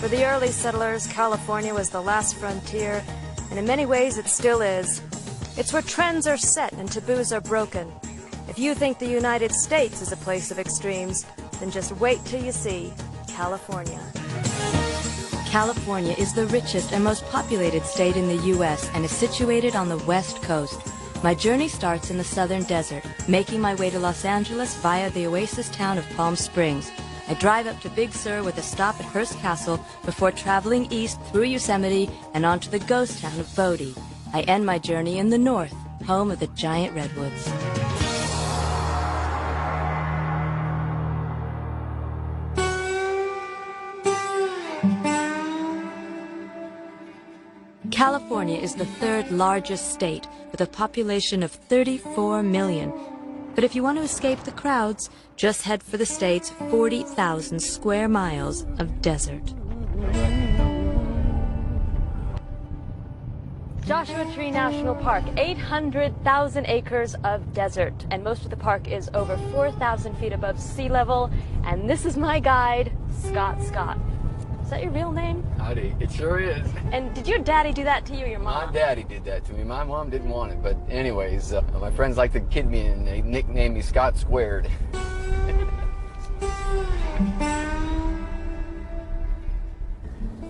For the early settlers, California was the last frontier, and in many ways it still is. It's where trends are set and taboos are broken. If you think the United States is a place of extremes, then just wait till you see California. California is the richest and most populated state in the U.S. and is situated on the West Coast. My journey starts in the southern desert, making my way to Los Angeles via the oasis town of Palm Springs. I drive up to Big Sur with a stop at Hearst Castle before traveling east through Yosemite and onto the ghost town of Bodie. I end my journey in the north, home of the giant redwoods. California is the third largest state with a population of 34 million. But if you want to escape the crowds, just head for the state's 40,000 square miles of desert. Joshua Tree National Park, 800,000 acres of desert, and most of the park is over 4,000 feet above sea level. And this is my guide, Scott. Is that your real name? Howdy, it sure is. And did your daddy do that to you or your mom? My daddy did that to me. My mom didn't want it, but anyways, my friends like to kid me and they nicknamed me Scott Squared.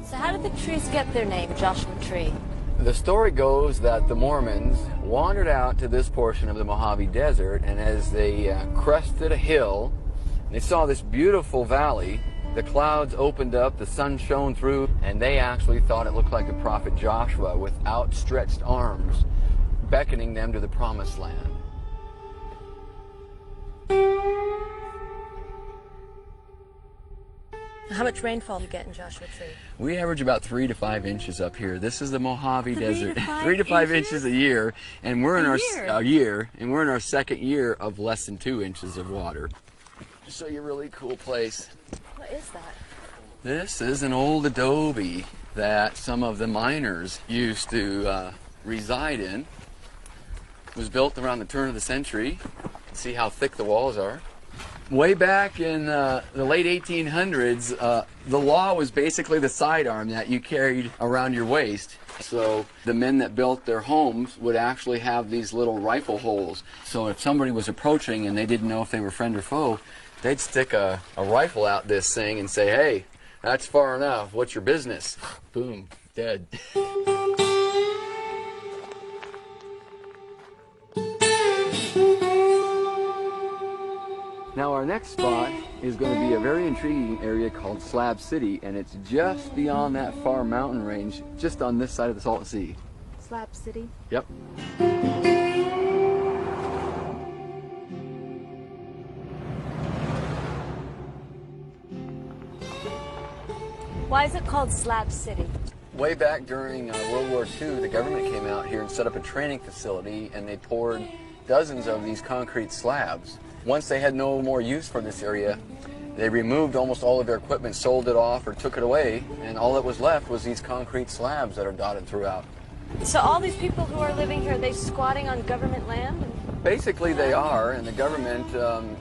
So how did the trees get their name, Joshua Tree? The story goes that the Mormons wandered out to this portion of the Mojave Desert, and as they crested a hill, they saw this beautiful valley. The clouds opened up, the sun shone through, and they actually thought it looked like the prophet Joshua with outstretched arms, beckoning them to the promised land. How much rainfall do you get in Joshua Tree? We average about 3 to 5 inches up here. This is the Mojave Desert. 3 to 5 inches a year, and we're in our our second year of less than 2 inches of water. Just show you a really cool place. What is that? This is an old adobe that some of the miners used to reside in. It was built around the turn of the century. See how thick the walls are. Way back in the late 1800s, the law was basically the sidearm that you carried around your waist. So the men that built their homes would actually have these little rifle holes. So if somebody was approaching and they didn't know if they were friend or foe, they'd stick a rifle out this thing and say, "Hey, that's far enough. What's your business?" Boom, dead. Now our next spot is going to be a very intriguing area called Slab City, and it's just beyond that far mountain range, just on this side of the Salton Sea. Slab City? Yep. Why is it called Slab City? Way back during World War II, the government came out here and set up a training facility, and they poured dozens of these concrete slabs. Once they had no more use for this area, they removed almost all of their equipment, sold it off, or took it away, and all that was left was these concrete slabs that are dotted throughout. So all these people who are living here, are they squatting on government land? Basically they are, and the government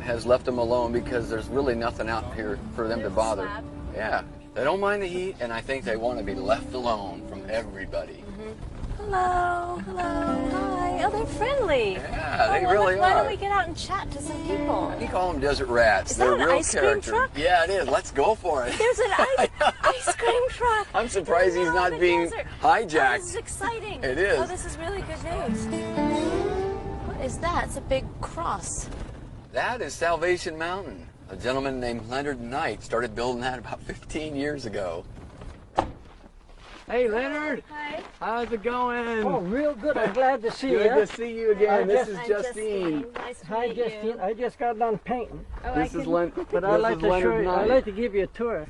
has left them alone because there's really nothing out here for them to bother. Slab. Yeah, they don't mind the heat, and I think they want to be left alone from everybody. Hello, hi. Oh, they're friendly. Yeah, they really are. Why don't we get out and chat to some people? You call them desert rats. Is They're that an real ice cream character. truck? Yeah, it is. Let's go for it. There's an ice cream truck. I'm surprised he's not being hijacked. Oh, this is exciting. It is. Oh, this is really good news. What is that? It's a big cross. That is Salvation Mountain. A gentleman named Leonard Knight started building that about 15 years ago. Hey, Leonard. Hi. How's it going? Oh, real good. I'm glad to see you. Good to see you again. This is I'm Justine. Nice to Hi, meet Justine. you. I just got done painting, This is Leonard. but I'd like to show you. I'd like to give you a tour.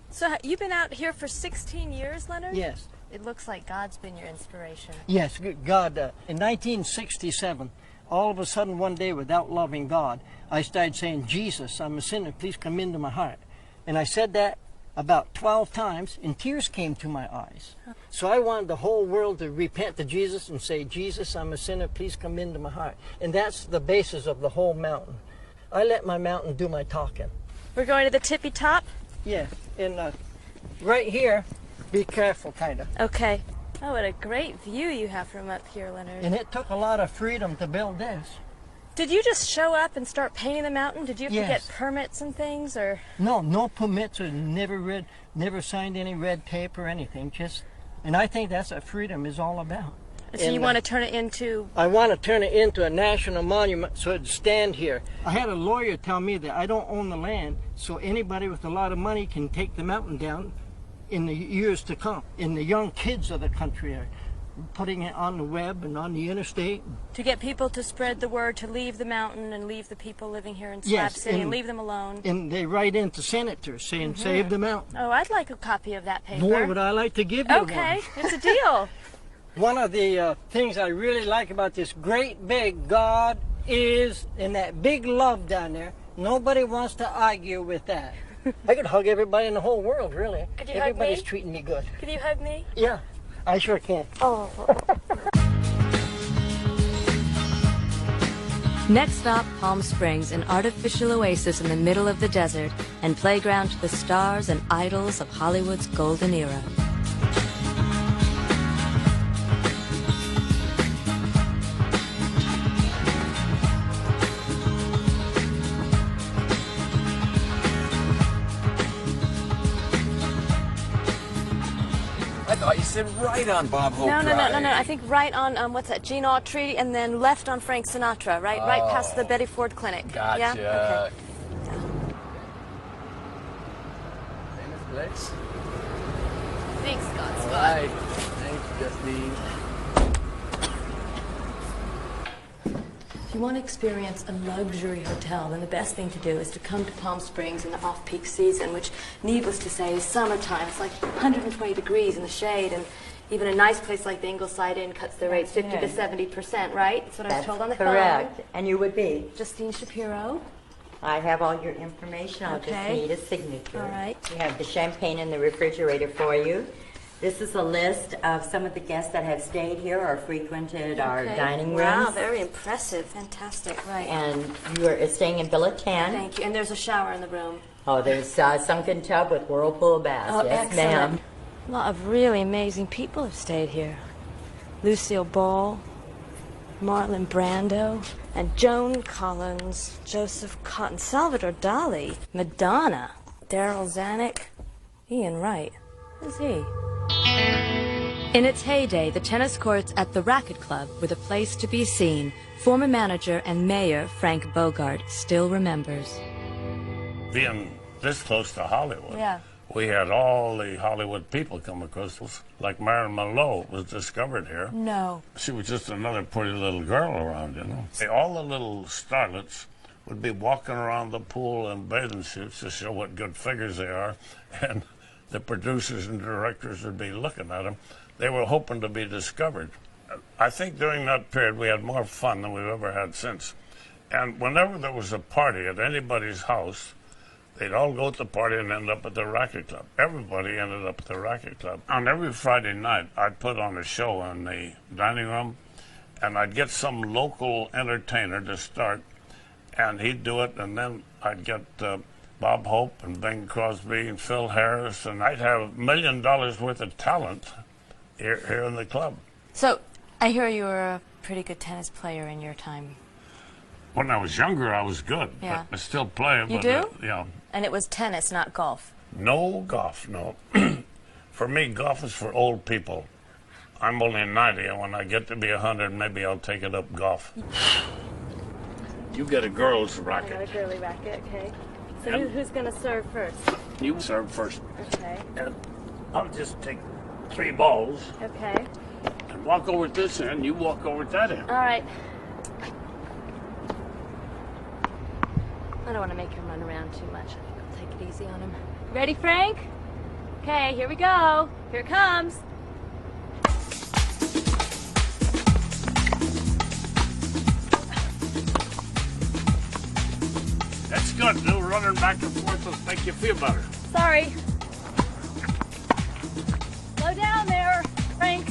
So you've been out here for 16 years, Leonard? Yes. it looks like God's been your inspiration. Yes, God. In 1967, all of a sudden one day, without loving God, I started saying, Jesus, I'm a sinner, please come into my heart. And I said that about 12 times, and tears came to my eyes. So I wanted the whole world to repent to Jesus and say, Jesus, I'm a sinner, please come into my heart. And that's the basis of the whole mountain. I let my mountain do my talking. We're going to the tippy top? Yeah, and right here, be careful, kind of. Okay. Oh, what a great view you have from up here, Leonard. And it took a lot of freedom to build this. Did you just show up and start painting the mountain? Did you have to Yes. get permits and things, or? No permits, or never signed any red tape or anything. And I think that's what freedom is all about. So you want to turn it into? I want to turn it into a national monument so it'd stand here. I had a lawyer tell me that I don't own the land, so anybody with a lot of money can take the mountain down in the years to come. And the young kids of the country are putting it on the web and on the interstate. To get people to spread the word, to leave the mountain and leave the people living here in Slab Yes, City and leave them alone. And they write into senators saying, save the mountain. Oh, I'd like a copy of that paper. Boy, would I like to give you Okay, it's a deal. One of the things I really like about this great big God is, and that big love down there, nobody wants to argue with that. I could hug everybody in the whole world, really. Could you hug Everybody's me? treating me good. Can you hug me? Yeah, I sure can. Oh. Next stop, Palm Springs, an artificial oasis in the middle of the desert and playground to the stars and idols of Hollywood's golden era. I thought you said right on Bob Hope No. Drive. I think right on, what's that, Gene Autry, and then left on Frank Sinatra, right? Right past the Betty Ford Clinic. Gotcha. Yeah? Okay. Famous place? Thanks, Scott. Right. Thanks, Justine. If you want to experience a luxury hotel, then the best thing to do is to come to Palm Springs in the off-peak season, which, needless to say, is summertime. It's like 120 degrees in the shade, and even a nice place like the Ingleside Inn cuts their rates 50 to 70%, right? That's what I was told on the correct. phone. And you would be. Justine Shapiro. I have all your information. I'll Okay. just need a signature. All right. We have the champagne in the refrigerator for you. This is a list of some of the guests that have stayed here or frequented our Okay. dining Wow, rooms. very impressive. Fantastic, right. And you are staying in Billet 10. Thank you. And there's a shower in the room. Oh, there's a sunken tub with whirlpool baths. Oh, yes, excellent. ma'am. A lot of really amazing people have stayed here. Lucille Ball, Marlon Brando, and Joan Collins, Joseph Cotton, Salvador Dali, Madonna, Daryl Zanuck, Ian Wright. Who's he? In its heyday, the tennis courts at the Racket Club were the place to be seen. Former manager and mayor Frank Bogart still remembers. Being this close to Hollywood, Yeah. we had all the Hollywood people come across us. Like Marilyn Monroe was discovered here. No. She was just another pretty little girl around, you know. All the little starlets would be walking around the pool in bathing suits to show what good figures they are, and the producers and directors would be looking at them. They were hoping to be discovered. I think during that period we had more fun than we've ever had since. And whenever there was a party at anybody's house, they'd all go to the party and end up at the Racket Club. Everybody ended up at the Racket Club. On every Friday night, I'd put on a show in the dining room, and I'd get some local entertainer to start, and he'd do it, and then I'd get Bob Hope and Bing Crosby and Phil Harris, and I'd have $1 million worth of talent here in the club. So, I hear you were a pretty good tennis player in your time. When I was younger, I was good, Yeah. but I still play. You but, do? Yeah. And it was tennis, not golf. No golf, no. For me, golf is for old people. I'm only 90, and when I get to be 100, maybe I'll take it up golf. You get a girl's racket. girly racket, okay. So Yep. who's going to serve first? You serve first. Okay. And I'll just take 3 balls Okay. and walk over at this end. You walk over at that end. All right. I don't want to make him run around too much. I think I'll take it easy on him. Ready, Frank? Okay, here we go. Here it comes. good. Do running back and forth will make you feel better. Sorry. Slow down there, Frank.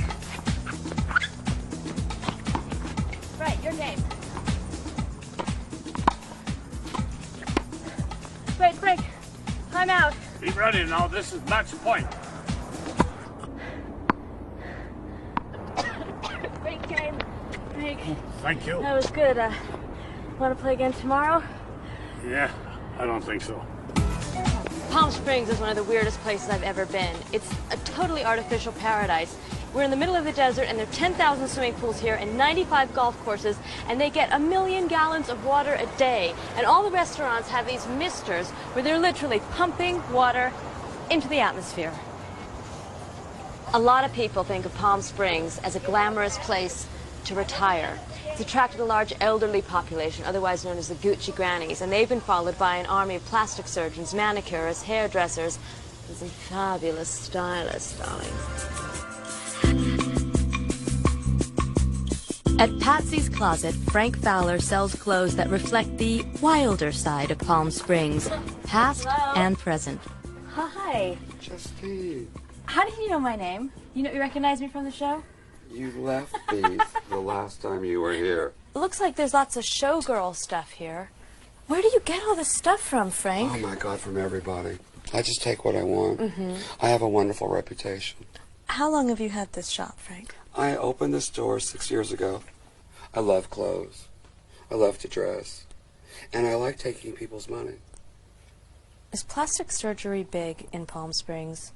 Right, your game. Wait, Frank. Time out. Be ready now. This is match point. Great game, Frank. Thank you. That was good. Want to play again tomorrow? Yeah, I don't think so. Palm Springs is one of the weirdest places I've ever been. It's a totally artificial paradise. We're in the middle of the desert, and there are 10,000 swimming pools here and 95 golf courses, and they get 1 million gallons of water a day. And all the restaurants have these misters where they're literally pumping water into the atmosphere. A lot of people think of Palm Springs as a glamorous place to retire. It's attracted a large elderly population, otherwise known as the Gucci Grannies, and they've been followed by an army of plastic surgeons, manicurists, hairdressers, and some fabulous stylists, darling. At Patsy's Closet, Frank Fowler sells clothes that reflect the wilder side of Palm Springs, past and present. Hi. Justine, How did you know my name? You recognize me from the show? you left these the last time you were here. It looks like there's lots of showgirl stuff here. Where do you get all this stuff from, Frank? Oh my God, from everybody. I just take what I want. I have a wonderful reputation. How long have you had this shop, Frank? I opened this store 6 years ago. I love clothes. I love to dress. And I like taking people's money. Is plastic surgery big in Palm Springs?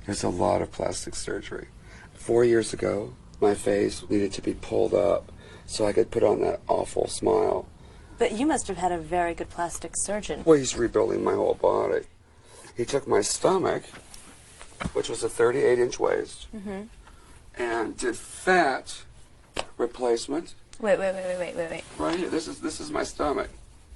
There's a lot of plastic surgery. 4 years ago, my face needed to be pulled up so I could put on that awful smile. But you must have had a very good plastic surgeon. Well, he's rebuilding my whole body. He took my stomach, which was a 38-inch waist, and did fat replacement. Wait. Right here. This is my stomach.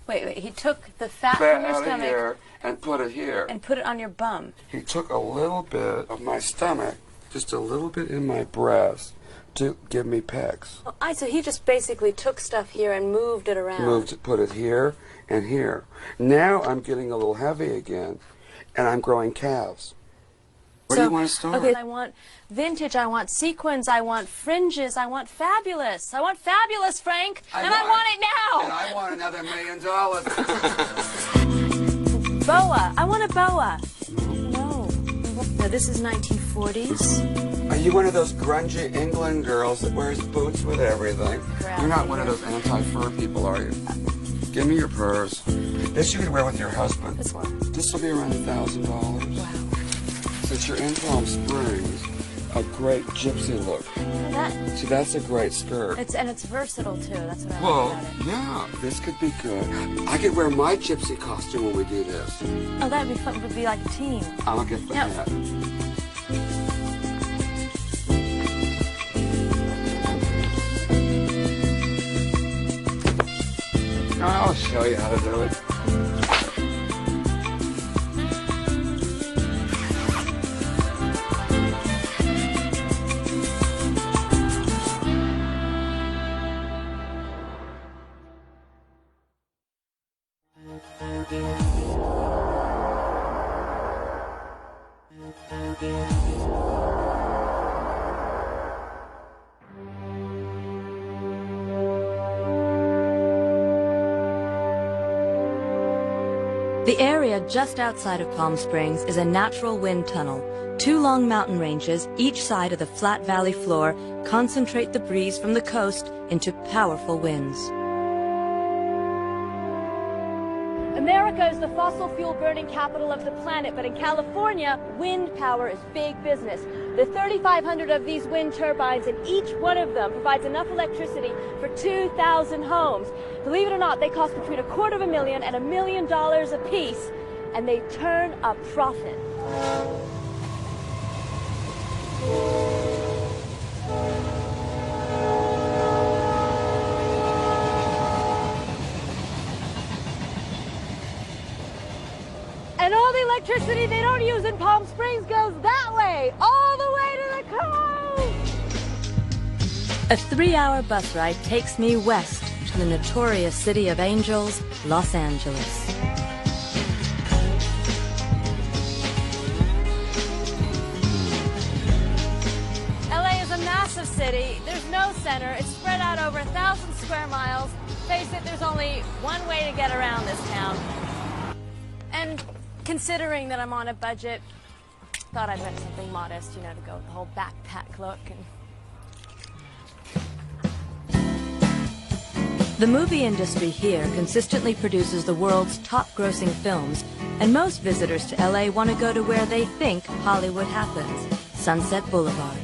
Wait. He took the fat Fat from your out of stomach here and put it here. and put it on your bum. He took a little bit of my stomach, just a little bit in my breast, to give me pecs. Oh, so he just basically took stuff here and moved it around. Moved to put it here and here. Now I'm getting a little heavy again, and I'm growing calves. Where do you want to start? Okay, I want vintage, I want sequins, I want fringes, I want fabulous. I want fabulous, Frank, and I want it now. And I want another $1 million. Boa. I want a boa. No. Now, this is 1940s. Are you one of those grungy England girls that wears boots with everything? You're not one of those anti-fur people, are you? Give me your purse. This you could wear with your husband. This one. This will be around $1,000. Wow. Since you're in Palm Springs, a great gypsy look. See, that's a great skirt. And it's versatile, too. That's what I Well, like about it. yeah, this could be good. I could wear my gypsy costume when we do this. Oh, that'd be fun. It would be like a team. I'll get the Now- hat. I'll show you how to do it. The area just outside of Palm Springs is a natural wind tunnel. 2 long mountain ranges, each side of the flat valley floor, concentrate the breeze from the coast into powerful winds. America is the fossil fuel burning capital of the planet, but in California, wind power is big business. There are 3,500 of these wind turbines, and each one of them provides enough electricity for 2,000 homes. Believe it or not, they cost between $250,000 and $1 million apiece, and they turn a profit. And all the electricity they don't use in Palm Springs goes that way, all the way to the coast! A 3-hour bus ride takes me west to the notorious city of angels, Los Angeles. city. There's no center. It's spread out over 1,000 square miles. Face it, there's only one way to get around this town. And considering that I'm on a budget, thought I'd rent something modest, you know, to go with the whole backpack look. The movie industry here consistently produces the world's top-grossing films, and most visitors to LA want to go to where they think Hollywood happens, Sunset Boulevard.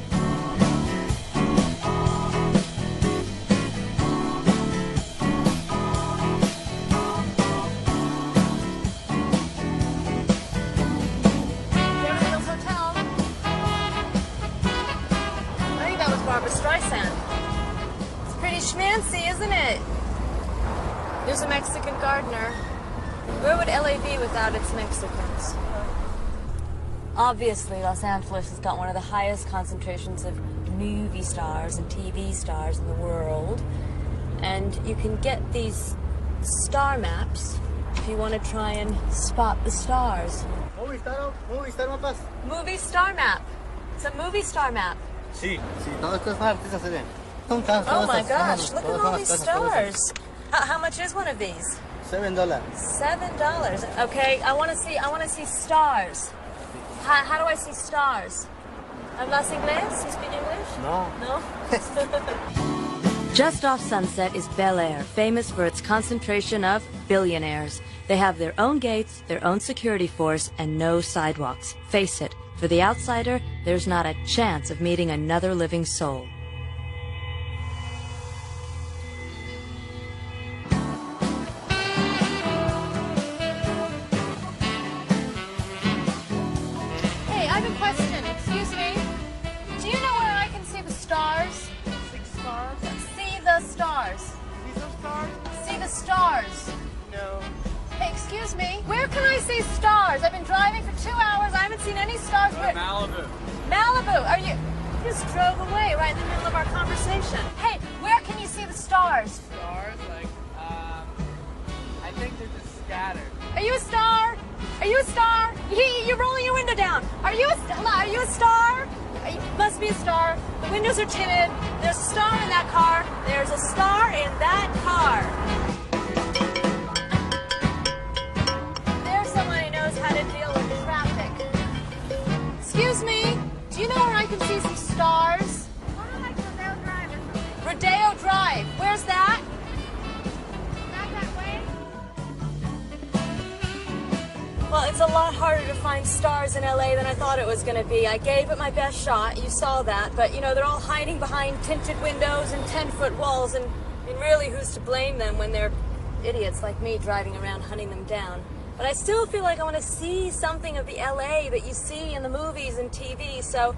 Schmancy, isn't it? There's a Mexican gardener. Where would LA be without its Mexicans? Obviously, Los Angeles has got one of the highest concentrations of movie stars and TV stars in the world. And you can get these star maps if you want to try and spot the stars. Movie star mapas. Movie star map. It's a movie star map. Sí, todas estas artistas se ven. Oh my gosh, look at all these stars. How much is one of these? $7. $7. Okay, I want to see stars. How do I see stars? ¿Hablas inglés? You speak English? No. No? Just off Sunset is Bel Air, famous for its concentration of billionaires. They have their own gates, their own security force, and no sidewalks. Face it, for the outsider, there's not a chance of meeting another living soul. Stars. No. Hey, excuse me. Where can I see stars? I've been driving for 2 hours. I haven't seen any stars. Malibu. Malibu. Are you? Just drove away right in the middle of our conversation. Hey, where can you see the stars? Stars, like, I think they're just scattered. Are you a star? Are you a star? You're rolling your window down. Are you a star? You must be a star. The windows are tinted. There's a star in that car. There's a star in that car. There's someone who knows how to deal with traffic. Excuse me, do you know where I can see some stars? Like Rodeo Drive or something. Rodeo Drive. Where's that? Back that way. Well, it's a lot harder to find stars in LA than I thought it was going to be. I gave it my best shot. You saw that. But, you know, they're all hiding behind tinted windows and 10-foot walls. And really, who's to blame them when they're idiots like me driving around hunting them down? But I still feel like I want to see something of the LA that you see in the movies and TV. So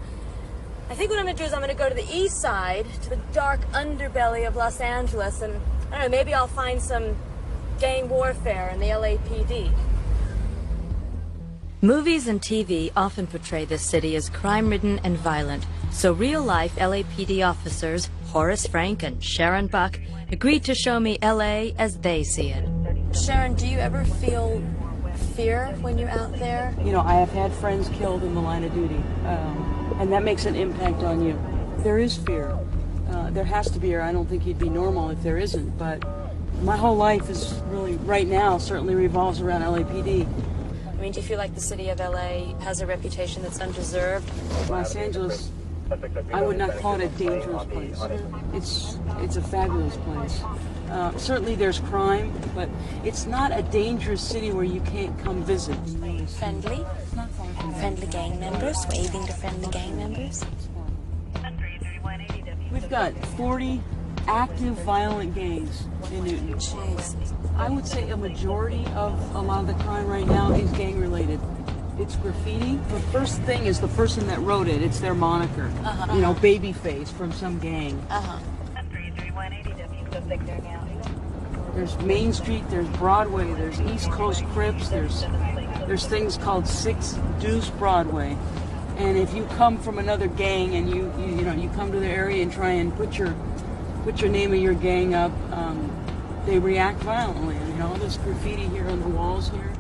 I think what I'm going to do is I'm going to go to the east side, to the dark underbelly of Los Angeles. And, I don't know, maybe I'll find some gang warfare in the LAPD. Movies and TV often portray this city as crime-ridden and violent, so real-life LAPD officers Horace Frank and Sharon Buck agreed to show me LA as they see it. Sharon, do you ever feel fear when you're out there? You know, I have had friends killed in the line of duty, and that makes an impact on you. There is fear. There has to be, or I don't think you'd be normal if there isn't, but my whole life is really, right now, certainly revolves around LAPD. I mean, do you feel like the city of LA has a reputation that's undeserved? Los Angeles, I would not call it a dangerous place. It's a fabulous place. Certainly there's crime, but it's not a dangerous city where you can't come visit. Friendly? Friendly gang members? Waving to friendly gang members? We've got 40 active violent gangs in Newton. Jeez. I would say a majority of a lot of the crime right now is gang related. It's graffiti. The first thing is the person that wrote it. It's their moniker. You know, Babyface from some gang. There's Main Street, there's Broadway, there's East Coast Crips, there's things called Six Deuce Broadway. And if you come from another gang and you come to the area and try and put your name of your gang up, they react violently. And, you know, there's graffiti here on the walls here.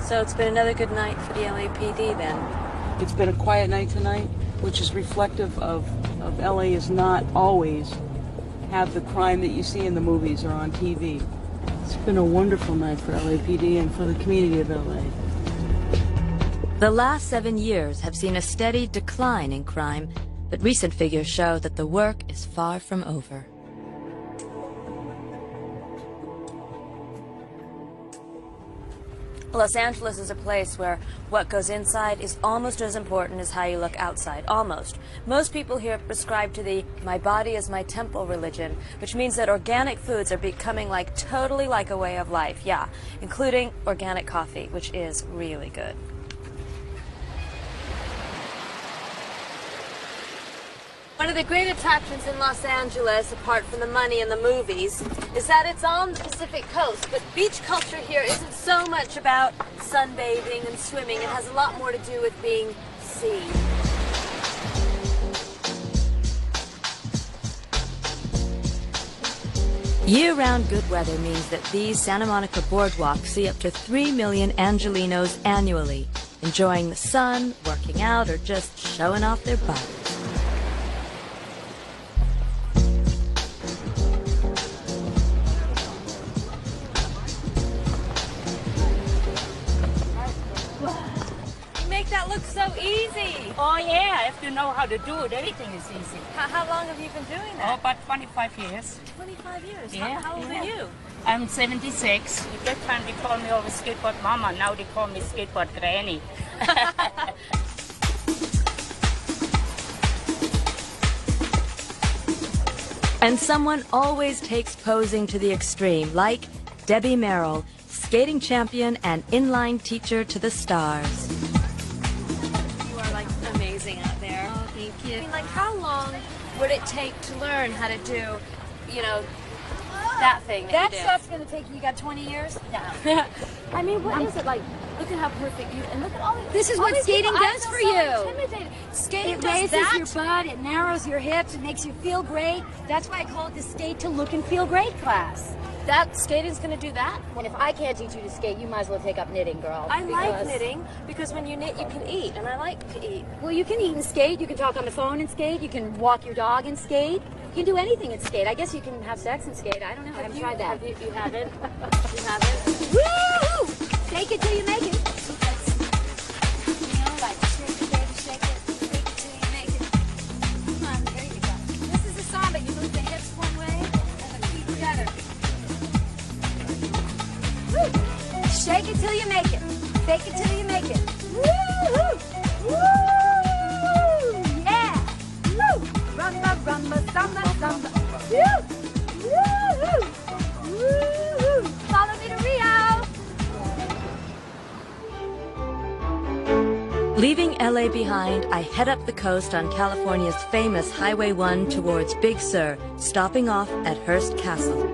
So it's been another good night for the LAPD then? It's been a quiet night tonight. which is reflective of LA is not always have the crime that you see in the movies or on TV. It's been a wonderful night for LAPD and for the community of LA. The last 7 years have seen a steady decline in crime, but recent figures show that the work is far from over. Los Angeles is a place where what goes inside is almost as important as how you look outside. Almost. Most people here prescribe to the "my body is my temple" religion, which means that organic foods are becoming totally like a way of life. Yeah, including organic coffee, which is really good. One of the great attractions in Los Angeles, apart from the money and the movies, is that it's on the Pacific coast. But beach culture here isn't so much about sunbathing and swimming. It has a lot more to do with being seen. Year-round good weather means that these Santa Monica boardwalks see up to 3 million Angelinos annually, enjoying the sun, working out, or just showing off their bodies. That looks so easy. Oh yeah, if you know how to do it, everything is easy. How long have you been doing that? Oh, about 25 years. 25 years? Yeah. How old are you? I'm 76. At that time they called me always skateboard mama, now they call me skateboard granny. And someone always takes posing to the extreme, like Debbie Merrill, skating champion and inline teacher to the stars. Amazing out there. Oh, thank you. I mean, how long would it take to learn how to do, that thing That you do? stuff's gonna take you got 20 years? No. I mean, what is it like? Look at how perfect you, and look at all these. This is all what these skating people. does I feel for so you. Intimidated. Skating It does raises that. your butt, it narrows your hips, it makes you feel great. That's why I call it the skate to look and feel great class. That skating's gonna do that? And if I can't teach you to skate, you might as well take up knitting, girl. I like knitting because when you knit, you can eat, and I like to eat. Well, you can eat and skate. You can talk on the phone and skate. You can walk your dog and skate. You can do anything and skate. I guess you can have sex and skate. I don't know. I haven't tried that. You haven't? You haven't? Woo! Fake it till you make it. Shake it till you make it. Come on, there you go. This is a samba. You move the hips one way and the feet the other. Woo! Shake it till you make it. Fake it till you make it. Woo! Woo! Yeah! Woo! Rumba, rumba, samba, samba. Woo! Woo! Woo! Follow me to Rio! Leaving LA behind, I head up the coast on California's famous Highway 1 towards Big Sur, stopping off at Hearst Castle.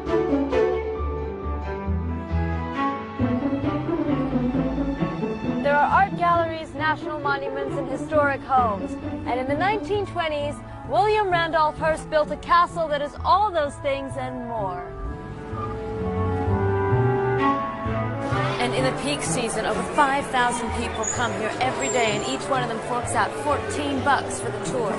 There are art galleries, national monuments, and historic homes. And in the 1920s, William Randolph Hearst built a castle that is all those things and more. And in the peak season, over 5,000 people come here every day, and each one of them forks out $14 for the tour.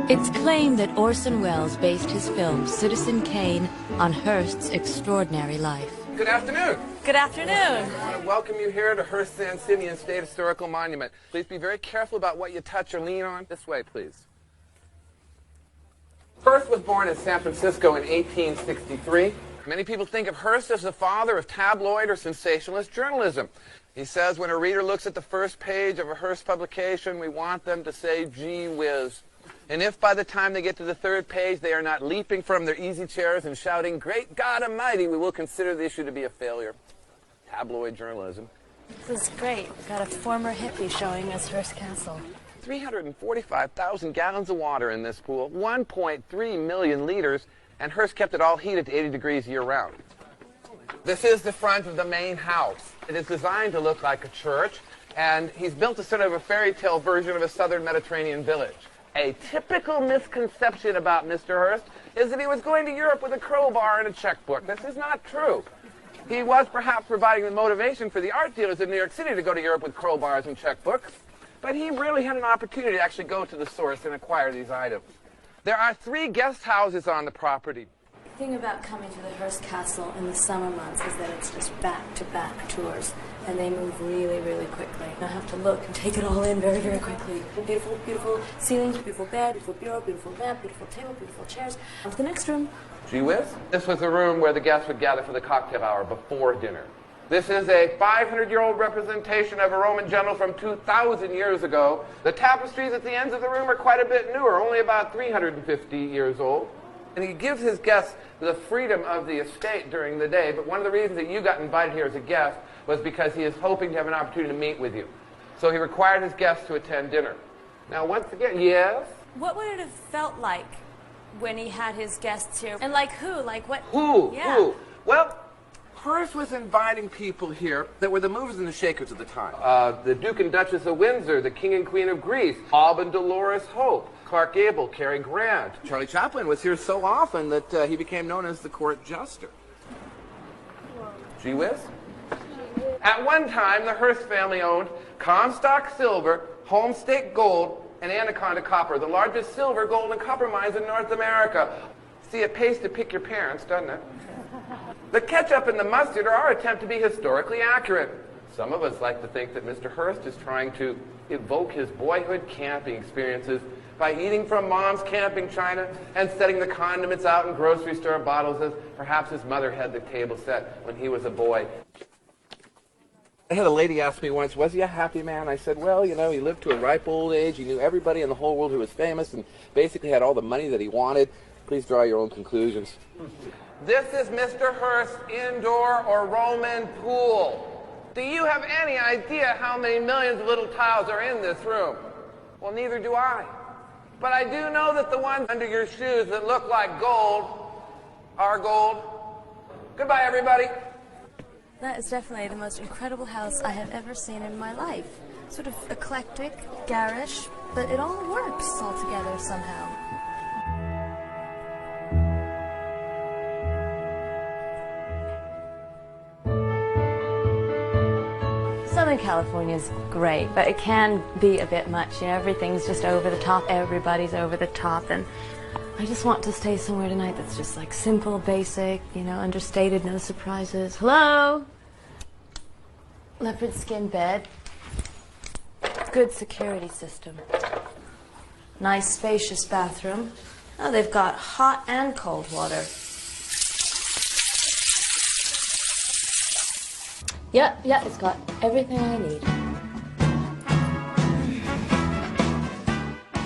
It's claimed that Orson Welles based his film Citizen Kane on Hearst's extraordinary life. Good afternoon. Good afternoon. I want to welcome you here to Hearst San Simeon State Historical Monument. Please be very careful about what you touch or lean on. This way, please. Hearst was born in San Francisco in 1863. Many people think of Hearst as the father of tabloid or sensationalist journalism. He says when a reader looks at the first page of a Hearst publication, we want them to say, gee whiz. And if by the time they get to the third page they are not leaping from their easy chairs and shouting, great God Almighty, we will consider the issue to be a failure. Tabloid journalism. This is great. We've got a former hippie showing us Hearst Castle. 345,000 gallons of water in this pool, 1.3 million liters, and Hearst kept it all heated to 80 degrees year-round. This is the front of the main house. It is designed to look like a church, and he's built a sort of a fairy tale version of a southern Mediterranean village. A typical misconception about Mr. Hearst is that he was going to Europe with a crowbar and a checkbook. This is not true. He was perhaps providing the motivation for the art dealers in New York City to go to Europe with crowbars and checkbooks, But he really had an opportunity to actually go to the source and acquire these items. There are 3 guest houses on the property. The thing about coming to the Hearst Castle in the summer months is that it's just back-to-back tours, and they move really, really quickly. I have to look and take it all in very, very quickly. Beautiful, beautiful ceilings, beautiful bed, beautiful bureau, beautiful lamp, beautiful table, beautiful chairs. On to the next room. Gee whiz. This was the room where the guests would gather for the cocktail hour before dinner. This is a 500-year-old representation of a Roman general from 2,000 years ago. The tapestries at the ends of the room are quite a bit newer, only about 350 years old. And he gives his guests the freedom of the estate during the day, but one of the reasons that you got invited here as a guest was because he is hoping to have an opportunity to meet with you. So he required his guests to attend dinner. Now, once again, yes? What would it have felt like when he had his guests here? And like who? Like what? Who? Yeah. Who? Well, Hearst was inviting people here that were the movers and the shakers at the time. The Duke and Duchess of Windsor, the King and Queen of Greece, Bob and Dolores Hope, Clark Gable, Cary Grant. Charlie Chaplin was here so often that he became known as the court jester. Gee whiz. At one time, the Hearst family owned Comstock Silver, Homestake Gold, and Anaconda Copper, the largest silver, gold, and copper mines in North America. See, it pays to pick your parents, doesn't it? The ketchup and the mustard are our attempt to be historically accurate. Some of us like to think that Mr. Hearst is trying to evoke his boyhood camping experiences by eating from Mom's camping china and setting the condiments out in grocery store bottles as perhaps his mother had the table set when he was a boy. I had a lady ask me once, was he a happy man? I said, well, you know, he lived to a ripe old age. He knew everybody in the whole world who was famous and basically had all the money that he wanted. Please draw your own conclusions. This is Mr. Hearst's indoor or Roman pool. Do you have any idea how many millions of little tiles are in this room? Well, neither do I. But I do know that the ones under your shoes that look like gold are gold. Goodbye, everybody. That is definitely the most incredible house I have ever seen in my life. Sort of eclectic, garish, but it all works all together somehow. Southern California is great, but it can be a bit much. You know, everything's just over the top. Everybody's over the top, and I just want to stay somewhere tonight that's just like simple, basic, you know, understated, no surprises. Hello? Leopard skin bed. Good security system. Nice spacious bathroom. Oh, they've got hot and cold water. Yep, it's got everything I need.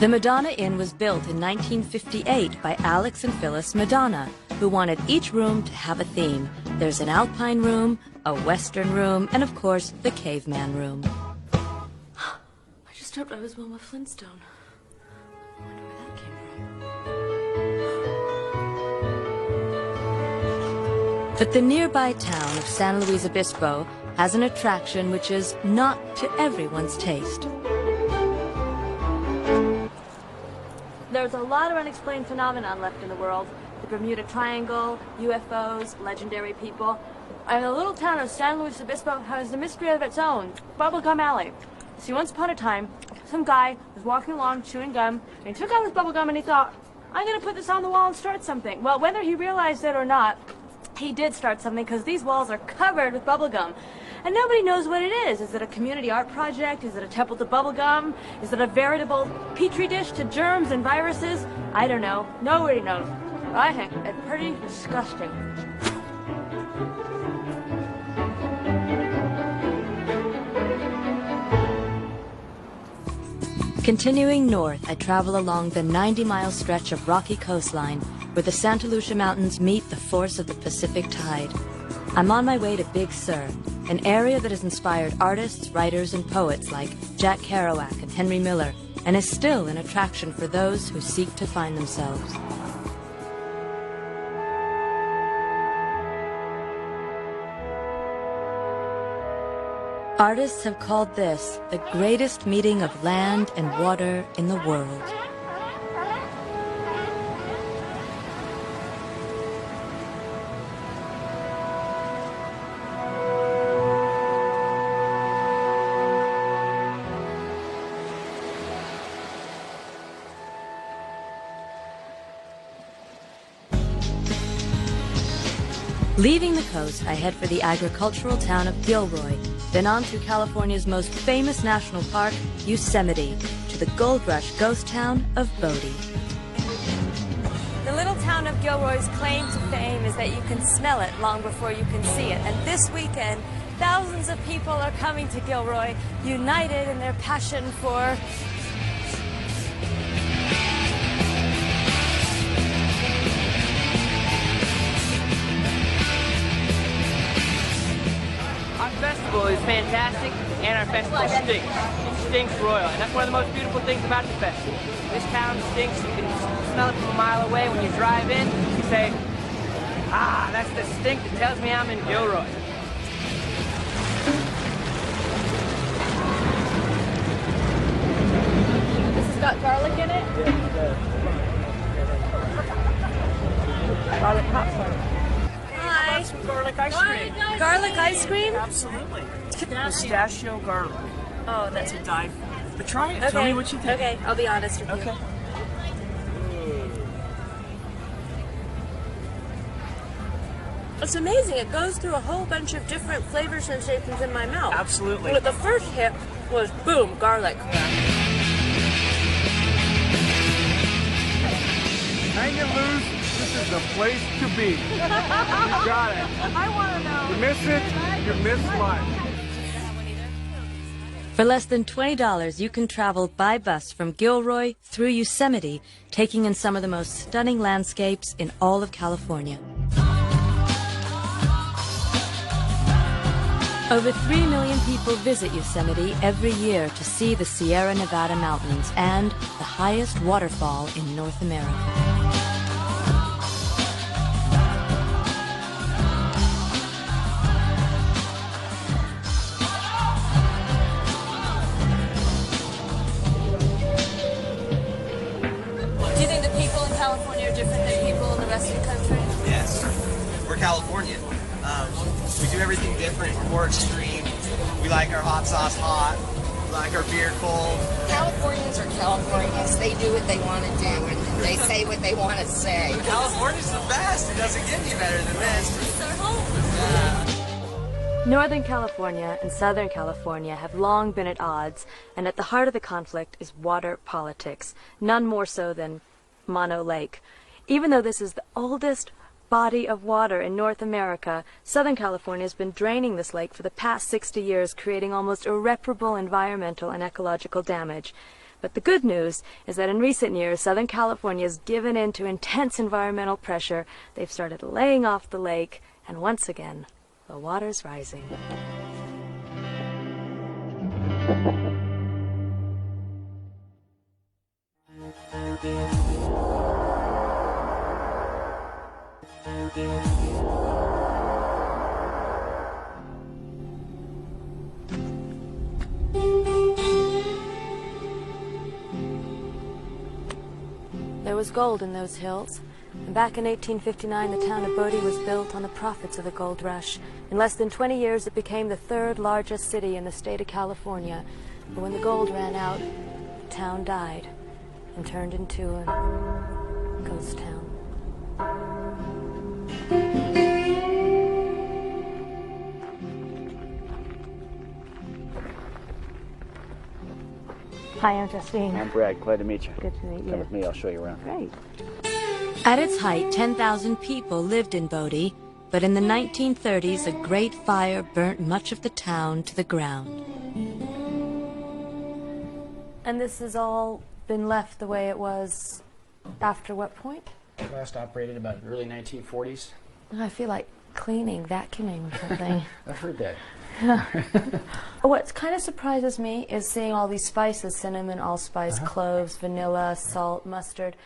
The Madonna Inn was built in 1958 by Alex and Phyllis Madonna, who wanted each room to have a theme. There's an alpine room, a western room, and of course, the caveman room. I just hoped I was Wilma Flintstone. I wonder where that came from. But the nearby town of San Luis Obispo has an attraction which is not to everyone's taste. There's a lot of unexplained phenomenon left in the world. The Bermuda Triangle, UFOs, legendary people. And the little town of San Luis Obispo has a mystery of its own. Bubblegum Alley. See, once upon a time, some guy was walking along chewing gum, and he took out his bubblegum and he thought, I'm going to put this on the wall and start something. Well, whether he realized it or not, he did start something because these walls are covered with bubblegum. And nobody knows what it is. Is it a community art project? Is it a temple to bubblegum? Is it a veritable petri dish to germs and viruses? I don't know. Nobody knows. But I think it's pretty disgusting. Continuing north, I travel along the 90-mile stretch of rocky coastline where the Santa Lucia Mountains meet the force of the Pacific Tide. I'm on my way to Big Sur, an area that has inspired artists, writers, and poets like Jack Kerouac and Henry Miller, and is still an attraction for those who seek to find themselves. Artists have called this the greatest meeting of land and water in the world. Leaving the coast, I head for the agricultural town of Gilroy, then on to California's most famous national park, Yosemite, to the gold rush ghost town of Bodie. The little town of Gilroy's claim to fame is that you can smell it long before you can see it. And this weekend, thousands of people are coming to Gilroy, united in their passion for... Our festival is fantastic, and our festival stinks. It stinks royal, and that's one of the most beautiful things about the festival. This town stinks. You can smell it from a mile away. When you drive in, you say, ah, that's the stink that tells me I'm in Gilroy. This has got garlic in it? Garlic popcorn. Hi. Some garlic ice cream. Garlic ice cream? Absolutely. Pistachio garlic. Oh, that's a dive. But try it. Okay. Tell me what you think. Okay, I'll be honest with you. Okay. It's amazing. It goes through a whole bunch of different flavor sensations in my mouth. Absolutely. But the first hit was boom, garlic. Hang and loose. This is the place to be. You got it. I want to know. You miss it, you miss life. For less than $20, you can travel by bus from Gilroy through Yosemite, taking in some of the most stunning landscapes in all of California. Over 3 million people visit Yosemite every year to see the Sierra Nevada mountains and the highest waterfall in North America. Do you think the people in California are different than people in the rest of the country? Yes. We're Californian. We do everything different. We're more extreme. We like our hot sauce hot. We like our beer cold. Californians are Californians. They do what they want to do, and they say what they want to say. California's the best. It doesn't get any better than this. It's our home. Northern California and Southern California have long been at odds, and at the heart of the conflict is water politics, none more so than Mono Lake. Even though this is the oldest body of water in North America, Southern California has been draining this lake for the past 60 years, creating almost irreparable environmental and ecological damage. But the good news is that in recent years, Southern California has given in to intense environmental pressure. They've started laying off the lake, and once again, the water's rising. There was gold in those hills. And back in 1859, the town of Bodie was built on the profits of the gold rush. In less than 20 years, it became the third largest city in the state of California. But when the gold ran out, the town died and turned into a ghost town. Hi, I'm Justine. I'm Brad. Glad to meet you. Good to meet you. Come with me. I'll show you around. Great. At its height, 10,000 people lived in Bodie, but in the 1930s, a great fire burnt much of the town to the ground. And this has all been left the way it was after what point? Last operated about the early 1940s. I feel like cleaning, vacuuming or something. I've heard that. What kind of surprises me is seeing all these spices: cinnamon, allspice, cloves, vanilla, salt, mustard.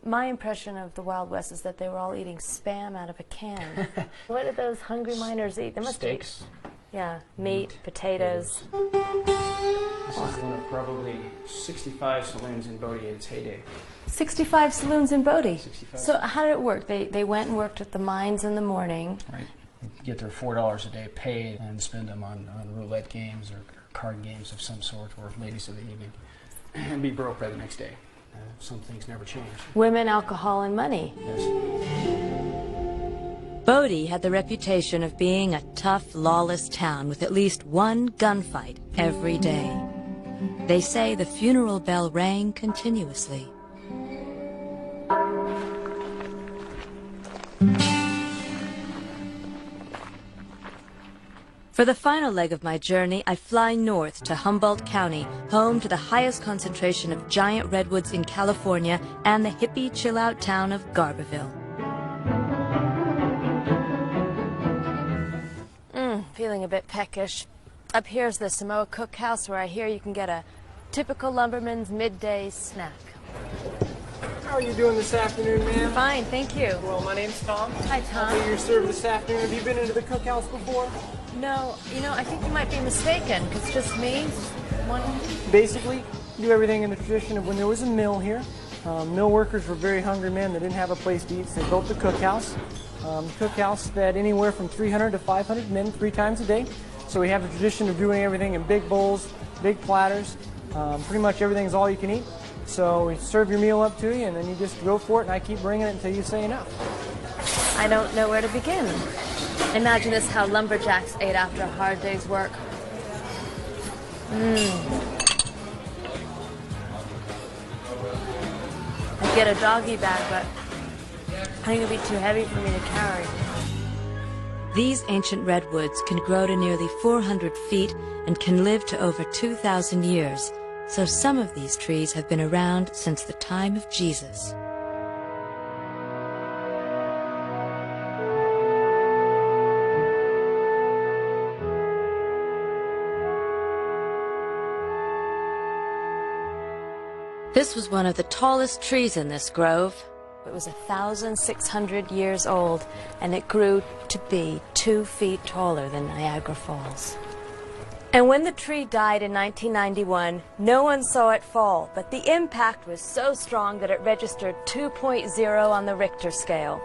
My impression of the Wild West is that they were all eating Spam out of a can. What did those hungry miners eat? They must Steaks. Yeah, meat, potatoes. This is one of probably 65 saloons in Bodie in its heyday. 65 saloons in Bodie. 65. So how did it work? They went and worked at the mines in the morning. Right. Get their $4 a day paid and spend them on roulette games or card games of some sort, or ladies of the evening, and be broke by the next day. Some things never change. Women, alcohol, and money. Yes. Bodie had the reputation of being a tough, lawless town with at least one gunfight every day. They say the funeral bell rang continuously. For the final leg of my journey, I fly north to Humboldt County, home to the highest concentration of giant redwoods in California and the hippie chill-out town of Garberville. Feeling a bit peckish. Up here's the Samoa Cookhouse, where I hear you can get a typical lumberman's midday snack. How are you doing this afternoon, ma'am? Fine, thank you. Well, my name's Tom. Hi, Tom. I'll be your server this afternoon. Have you been into the cookhouse before? No, I think you might be mistaken, because it's just me. Basically, do everything in the tradition of when there was a mill here. Mill workers were very hungry men that didn't have a place to eat, so they built the cookhouse. Cookhouse fed anywhere from 300 to 500 men 3 times a day. So we have the tradition of doing everything in big bowls, big platters. Pretty much everything's all you can eat. So we serve your meal up to you, and then you just go for it, and I keep bringing it until you say enough. I don't know where to begin. Imagine this how lumberjacks ate after a hard day's work. I'd get a doggy bag, but I think it'd be too heavy for me to carry. These ancient redwoods can grow to nearly 400 feet and can live to over 2,000 years. So some of these trees have been around since the time of Jesus. This was one of the tallest trees in this grove. It was 1,600 years old, and it grew to be 2 feet taller than Niagara Falls. And when the tree died in 1991, no one saw it fall, but the impact was so strong that it registered 2.0 on the Richter scale.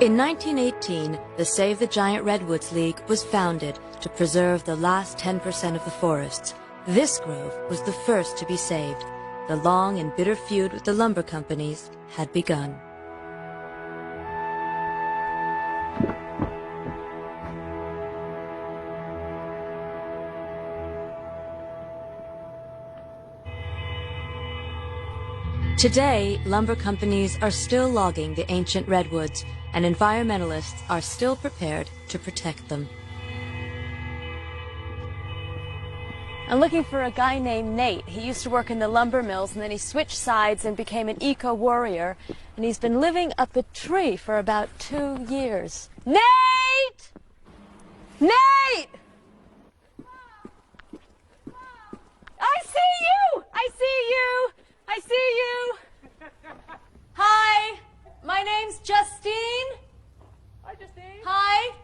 In 1918, the Save the Giant Redwoods League was founded to preserve the last 10% of the forests. This grove was the first to be saved. The long and bitter feud with the lumber companies had begun. Today, lumber companies are still logging the ancient redwoods, and environmentalists are still prepared to protect them. I'm looking for a guy named Nate. He used to work in the lumber mills, and then he switched sides and became an eco-warrior, and he's been living up a tree for about 2 years. Nate! Nate! I see you! I see you! I see you! Hi! My name's Justine. Hi, Justine. Hi.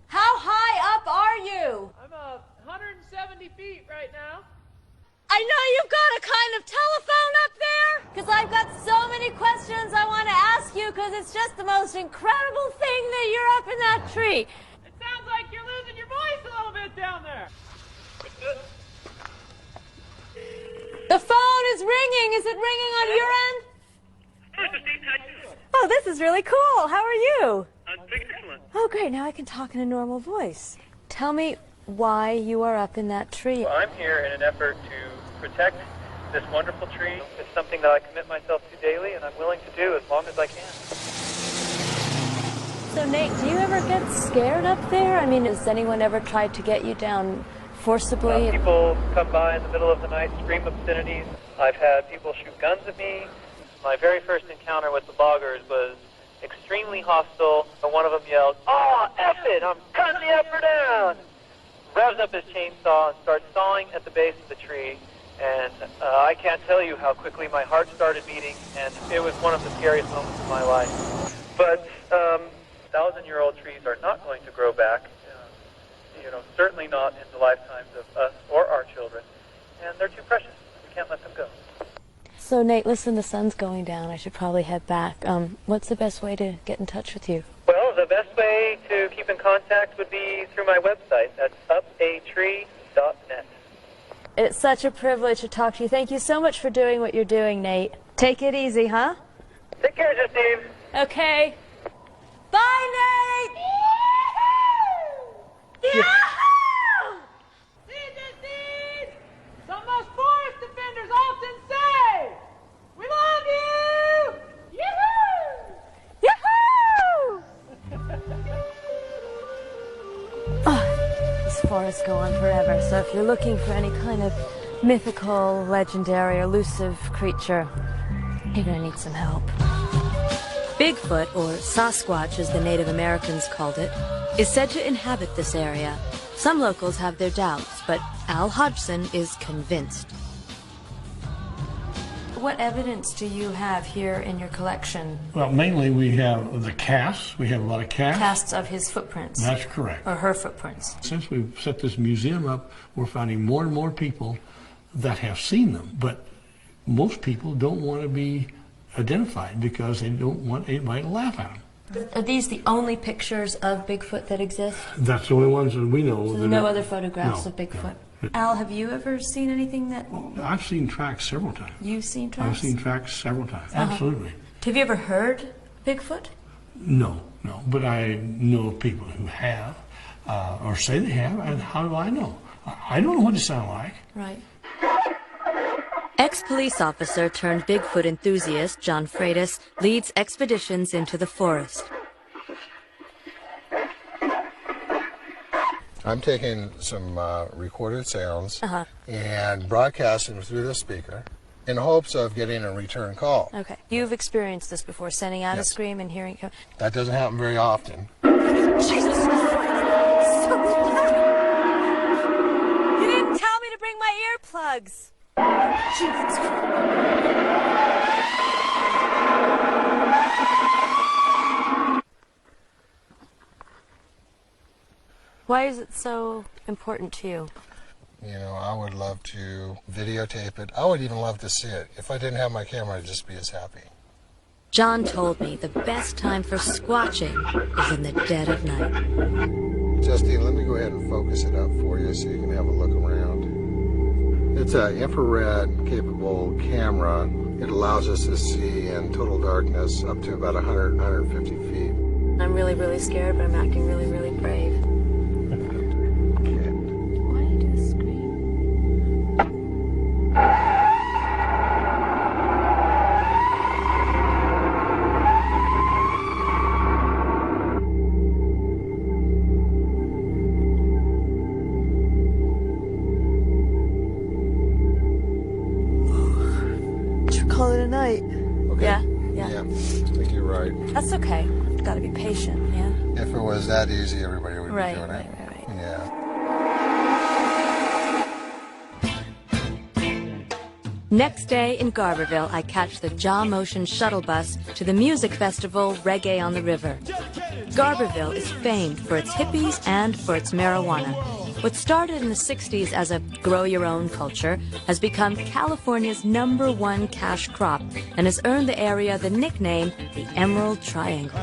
How high up are you? I'm 170 feet right now. I know you've got a kind of telephone up there, because I've got so many questions I want to ask you, because it's just the most incredible thing that you're up in that tree. It sounds like you're losing your voice a little bit down there. The phone is ringing. Is it ringing on your end? Oh, this is really cool. How are you? I'm excellent. Oh, great. Now I can talk in a normal voice. Tell me why you are up in that tree. Well, I'm here in an effort to protect this wonderful tree. It's something that I commit myself to daily, and I'm willing to do as long as I can. So, Nate, do you ever get scared up there? I mean, has anyone ever tried to get you down forcibly? People come by in the middle of the night, scream obscenities. I've had people shoot guns at me. My very first encounter with the loggers was extremely hostile. One of them yelled, "Oh, F it, I'm cutting the effort down!" Revs up his chainsaw and starts sawing at the base of the tree. And I can't tell you how quickly my heart started beating, and it was one of the scariest moments of my life. But 1,000-year-old trees are not going to grow back, certainly not in the lifetimes of us or our children. And they're too precious. We can't let them go. So, Nate, listen, the sun's going down. I should probably head back. What's the best way to get in touch with you? Well, the best way to keep in contact would be through my website. That's upatree.net. It's such a privilege to talk to you. Thank you so much for doing what you're doing, Nate. Take it easy, huh? Take care, Justine. Okay. Bye, Nate! Yahoo! See, some of us forest defenders often say, we love you! Yahoo! Oh, these forests go on forever, so if you're looking for any kind of mythical, legendary, elusive creature, you're gonna need some help. Bigfoot, or Sasquatch as the Native Americans called it, is said to inhabit this area. Some locals have their doubts, but Al Hodgson is convinced. What evidence do you have here in your collection? Well, mainly we have the casts. We have a lot of casts. Casts of his footprints? That's correct. Or her footprints? Since we've set this museum up, we're finding more and more people that have seen them. But most people don't want to be identified because they don't want anybody to laugh at them. Are these the only pictures of Bigfoot that exist? That's the only ones that we know. So no other photographs No, of Bigfoot? no. Al, have you ever seen anything that... I've seen tracks several times. You've seen tracks? I've seen tracks several times, absolutely. Have you ever heard Bigfoot? No, but I know of people who have, or say they have, and how do I know? I don't know what they sound like. Right. Ex-police officer turned Bigfoot enthusiast John Freitas leads expeditions into the forest. I'm taking some recorded sounds and broadcasting them through the speaker in hopes of getting a return call. Okay. You've experienced this before, sending out a scream and hearing it. That doesn't happen very often. Jesus! You didn't tell me to bring my earplugs! Jesus Why is it so important to you? You know, I would love to videotape it. I would even love to see it. If I didn't have my camera, I'd just be as happy. John told me the best time for squatching is in the dead of night. Justine, let me go ahead and focus it up for you so you can have a look around. It's an infrared capable camera. It allows us to see in total darkness up to about 100, 150 feet. I'm really, really scared, but I'm acting really, really brave. Why do you do the scream? Should call it a night. Okay. Yeah. Yeah, I think you're right. That's okay. You've got to be patient, yeah? If it was that easy, everybody would be doing it. Right. Yeah. Next day in Garberville, I catch the Jaw Motion shuttle bus to the music festival Reggae on the River. Garberville is famed for its hippies and for its marijuana. What started in the 60s as a grow-your-own culture has become California's #1 cash crop and has earned the area the nickname the Emerald Triangle.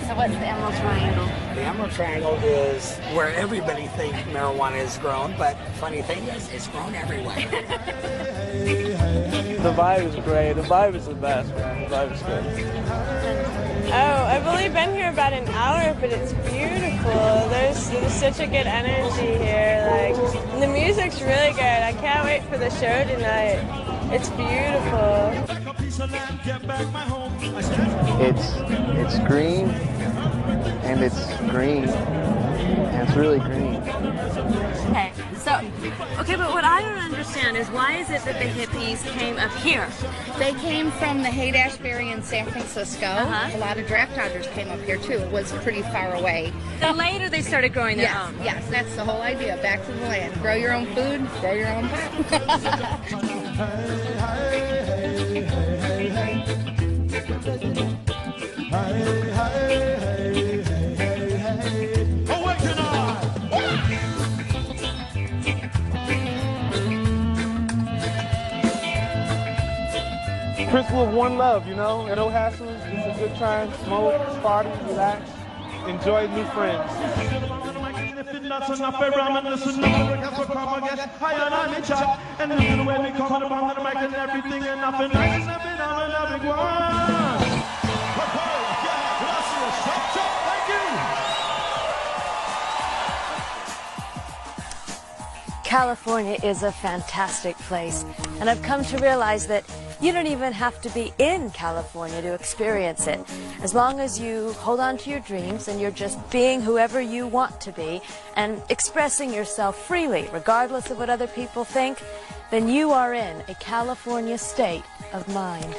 So what's the Emerald Triangle? The Emerald Triangle is where everybody thinks marijuana is grown, but funny thing is, it's grown everywhere. The vibe is great. The vibe is the best, man. The vibe is good. Oh, I've only been here about an hour, but it's beautiful. There's such a good energy here. Like, the music's really good. I can't wait for the show tonight. It's beautiful. It's green, and it's green, and it's really green. Okay, but what I don't understand is why is it that the hippies came up here? They came from the Haight-Ashbury in San Francisco. A lot of draft dodgers came up here too. It was pretty far away. So later they started growing their own. Yes, that's the whole idea. Back to the land. Grow your own food, grow your own pot. Principle of one love, you know? No hassles, just a good time, smoke, party, relax, enjoy new friends. And if it's not enough, ramen, listen up, the cats will come again. High on the chat, and listen to where we come on the bottom of the mic and everything, and nothing nice, and nothing on a big one. Thank you. California is a fantastic place, and I've come to realize that you don't even have to be in California to experience it. As long as you hold on to your dreams and you're just being whoever you want to be and expressing yourself freely, regardless of what other people think, then you are in a California state of mind.